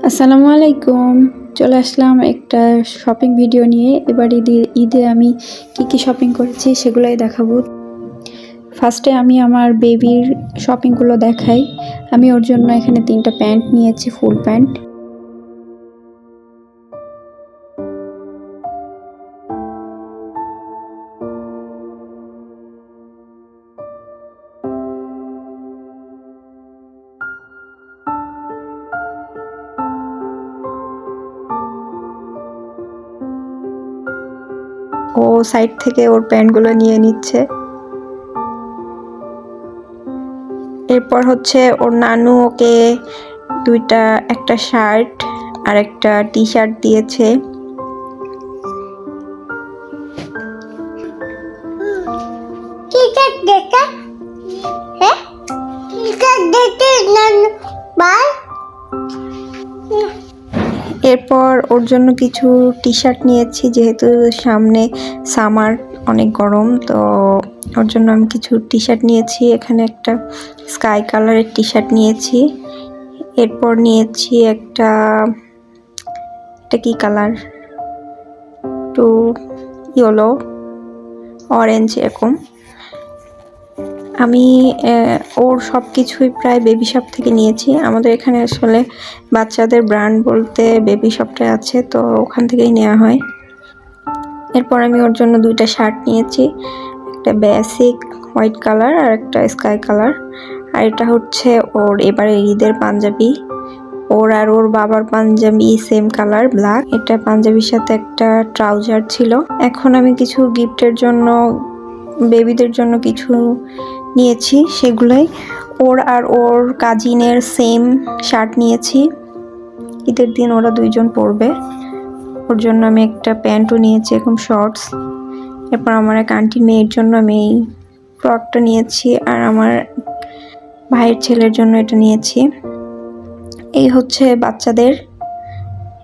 আসসালামু আলাইকুম। চলে আসলাম একটা শপিং ভিডিও নিয়ে। এবার ঈদে আমি কি শপিং করেছি সেগুলাই দেখাবো। ফার্স্টে আমি আমার বেবির শপিংগুলো দেখাই। আমি ওর জন্য এখানে 3টা প্যান্ট নিয়েছি, ফুল প্যান্ট। ও সাইড থেকে ওর প্যান্টগুলো নিয়ে নিচ্ছে। এরপর হচ্ছে ওর নানু ওকে একটা শার্ট আর একটা টি শার্ট দিয়েছে। এরপর ওর জন্য কিছু টি শার্ট নিয়েছি, যেহেতু সামনে সামার, অনেক গরম, তো ওর জন্য আমি কিছু টি শার্ট নিয়েছি। এখানে একটা স্কাই কালারের টি শার্ট নিয়েছি। এরপর নিয়েছি এটা কি কালার, একটু ইয়েলো অরেঞ্জ এরকম। আমি ওর সব কিছুই প্রায় বেবি শপ থেকে নিয়েছি। আমাদের এখানে আসলে বাচ্চাদের ব্র্যান্ড বলতে বেবি শপটাই আছে, তো ওখান থেকেই নেওয়া হয়। এরপর আমি ওর জন্য 2টা শার্ট নিয়েছি, একটা বেসিক হোয়াইট কালার আর একটা স্কাই কালার। আর এটা হচ্ছে ওর এবারে ঈদের পাঞ্জাবি। ওর আর ওর বাবার পাঞ্জাবি সেম কালার, ব্ল্যাক। এটা পাঞ্জাবির সাথে একটা ট্রাউজার ছিল। এখন আমি কিছু গিফটের জন্য, বেবিদের জন্য কিছু নিয়েছি, সেগুলাই। ওর আর ওর কাজিনের সেম শার্ট নিয়েছি, ঈদের দিন ওরা 2জন পরবে। ওর জন্য আমি একটা প্যান্টও নিয়েছি, এরকম শর্টস। এরপর আমার এক আন্টির মেয়ের জন্য আমি এই ফ্রকটা নিয়েছি, আর আমার ভাইয়ের ছেলের জন্য এটা নিয়েছি। এই হচ্ছে বাচ্চাদের।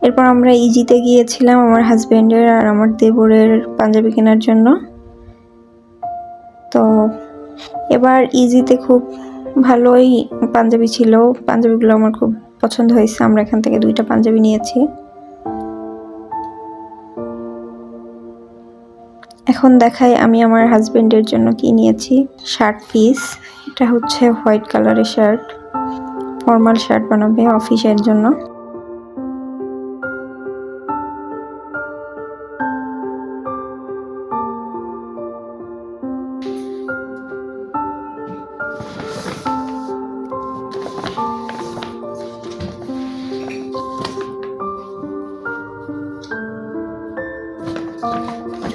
এরপর আমরা ইজিতে গিয়েছিলাম আমার হাজবেন্ডের আর আমার দেবরের পাঞ্জাবি কেনার জন্য। তো এবার ইজিতে খুব ভালোই পাঞ্জাবি ছিল, পাঞ্জাবিগুলো আমার খুব পছন্দ হয়েছে। আমরা এখান থেকে 2টা পাঞ্জাবি নিয়েছি। এখন দেখাই আমি আমার হাজবেন্ডের জন্য কি নিয়েছি। শার্ট পিস, এটা হচ্ছে হোয়াইট কালারের শার্ট, ফর্মাল শার্ট বানাবে অফিসের জন্য।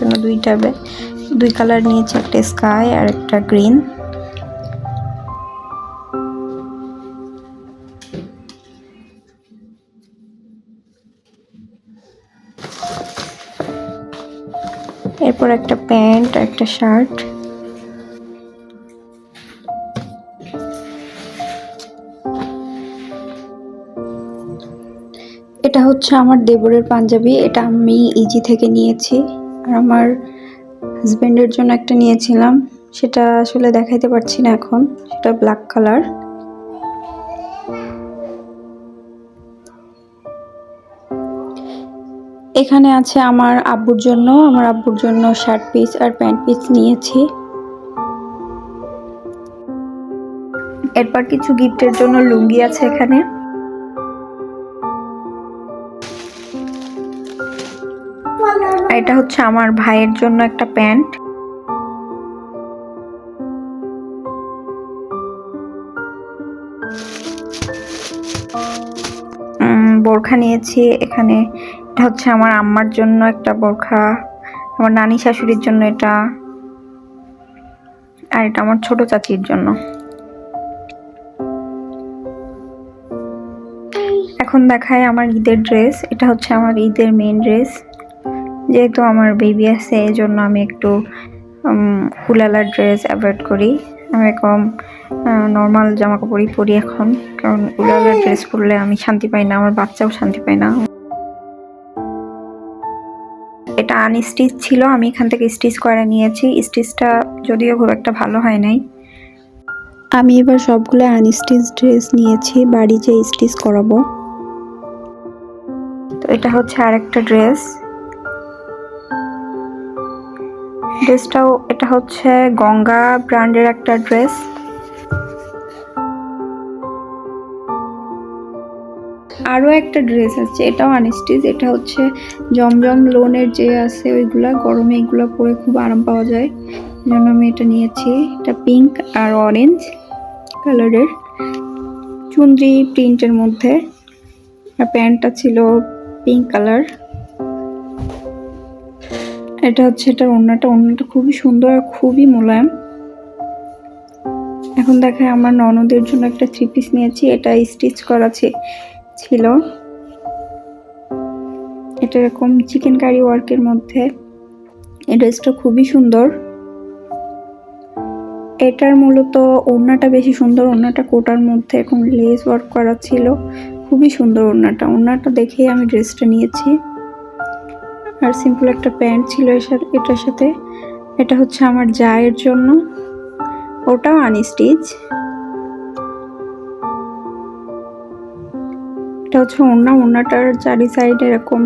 জন্য 2 কালার নিয়েছি, একটা স্কাই আর একটা গ্রিন। এরপর একটা প্যান্ট আর একটা শার্ট। এটা হচ্ছে আমার দেবরের পাঞ্জাবি, এটা আমি ইজি থেকে নিয়েছি। আর আমার হাজবেন্ডের জন্য একটা নিয়েছিলাম, সেটা আসলে দেখাইতে পারছি না এখন, সেটা ব্ল্যাক কালার। এখানে আছে আমার আব্বুর জন্য শার্ট পিস আর প্যান্ট পিস নিয়েছি। এরপর কিছু গিফটের জন্য লুঙ্গি আছে এখানে। এটা হচ্ছে আমার ভাইয়ের জন্য একটা প্যান্ট। বোরখা নিয়েছি এখানে। এটা হচ্ছে আমার আম্মার জন্য একটা বোরখা, আমার নানি শাশুড়ির জন্য এটা, আর এটা আমার ছোট চাচির জন্য। এখন দেখায় আমার ঈদের ড্রেস। এটা হচ্ছে আমার ঈদের মেইন ড্রেস। যেহেতু আমার বেবি আছে, এই জন্য আমি একটু উলালা ড্রেস অ্যাভয়েড করি। আমি কম নর্মাল জামা কাপড়ই পরি এখন, কারণ উলালা ড্রেস পরলে আমি শান্তি পাই না, আমার বাচ্চাও শান্তি পায় না। এটা আনস্টিচ ছিল, আমি এখান থেকে স্টিচ করে নিয়েছি। স্টিচটা যদিও খুব একটা ভালো হয় নাই। আমি এবার সবগুলো আনস্টিচ ড্রেস নিয়েছি, বাড়ি যেয়ে স্টিচ করাবো। এটা হচ্ছে আরেকটা ড্রেসটাও, এটা হচ্ছে গঙ্গা ব্র্যান্ডের একটা ড্রেস। আরও একটা ড্রেস আছে, এটাও আনস্টিচ। এটা হচ্ছে জমজম লোনের যে আছে ওইগুলা, গরমে এগুলো পরে খুব আরাম পাওয়া যায়, এই জন্য আমি এটা নিয়েছি। এটা পিঙ্ক আর অরেঞ্জ কালারের চুনরি প্রিন্টের মধ্যে, আর প্যান্টটা ছিল পিঙ্ক কালার। এটা হচ্ছে এটার ওড়নাটা খুবই সুন্দর আর খুবই মোলায়েম। এখন দেখায় আমার ননদের জন্য একটা 3 পিস নিয়েছি, এটা স্টিচ করা ছিল। এটা এরকম চিকেন কারি ওয়ার্কের মধ্যে, এই ড্রেসটা খুবই সুন্দর। এটার মূলত ওড়নাটা বেশি সুন্দর, ওড়নাটা কোটার মধ্যে এরকম লেস ওয়ার্ক করা ছিল, খুবই সুন্দর ওড়নাটা দেখেই আমি ড্রেসটা নিয়েছি। আর সিম্পল একটা প্যান্ট ছিল এটার সাথে। এটা হচ্ছে আমার জায়ের জন্য, ওটাও আনস্টিচ। এটা হচ্ছে ওড়নাটার চারি সাইডে এরকম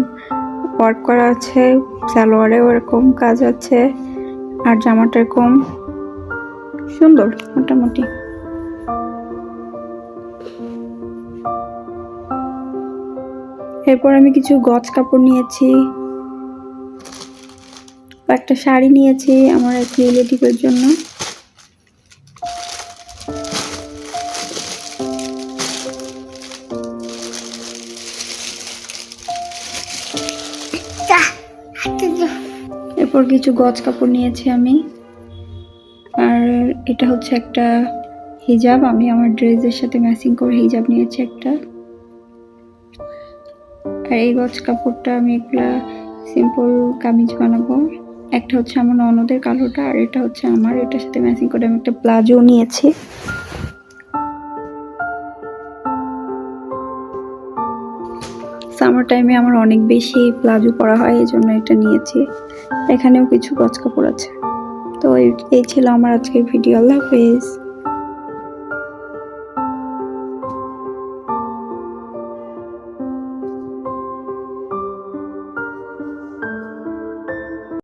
ওয়ার্ক করা আছে, সালোয়ারেও এরকম কাজ আছে, আর জামাটা এরকম সুন্দর মোটামুটি। এরপর আমি কিছু গজ কাপড় নিয়েছি, একটা শাড়ি নিয়েছি আমার এক রিলেটিভের জন্য। এরপর কিছু গজ কাপড় নিয়েছি আমি, আর এটা হচ্ছে একটা হিজাব, আমি আমার ড্রেসের সাথে ম্যাচিং করে হিজাব নিয়েছি একটা। আর এই গজ কাপড়টা আমি এগুলা সিম্পল কামিজ বানাবো। একটা হচ্ছে আমার ননদের কালোটা, আর এটা হচ্ছে আমার, এটার সাথে ম্যাচিং করে আমি একটা প্লাজো নিয়েছি। সামার টাইমে আমার অনেক বেশি প্লাজো পরা হয়, এই জন্য এটা নিয়েছি। এখানেও কিছু গজ কাপড় আছে। তো এই ছিল আমার আজকের ভিডিও। আল্লাহ হাফেজ।